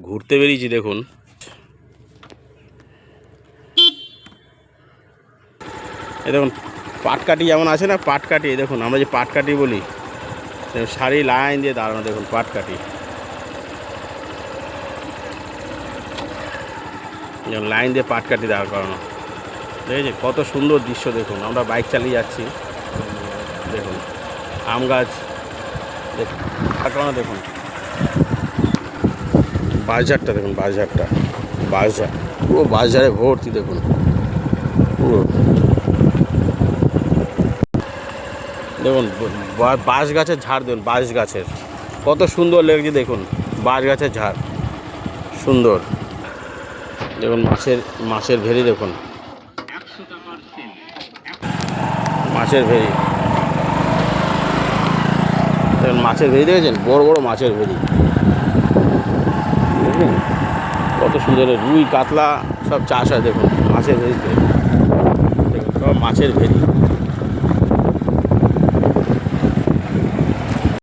ঘুরতে বেরিয়েছি দেখুন। এই দেখুন পাটকাঠি যেমন আছে না, পাটকাঠি দেখুন, আমরা যে পাটকাঠি বলি, সারি লাইন দিয়ে দাঁড়ানো দেখুন পাটকাঠি, লাইন দিয়ে পাটকাঠি দাঁড় করানো। দেখেছি কত সুন্দর দৃশ্য দেখুন। আমরা বাইক চালিয়ে যাচ্ছি, দেখুন আম গাছ দেখুন, দাঁড় দেখুন, বাঁশঝাড়টা দেখুন, বাঁশঝাড়টা, বাঁশঝাড় পুরো বাঁশঝাড়ে ভর্তি দেখুন পুরো। দেখুন বাঁশ গাছের ঝাড় দেখুন, বাঁশ গাছের কত সুন্দর লেগেছে দেখুন, বাঁশ গাছের ঝাড় সুন্দর। দেখুন মাছের ভেরি দেখুন, মাছের ভেরি দেখুন, মাছের ভেরি দেখেছেন, বড় বড় মাছের ভেরি দেখুন কত সুন্দর। রুই কাতলা সব চাষ হয় দেখুন মাছের ভেরিতে, দেখুন সব মাছের ভেরি।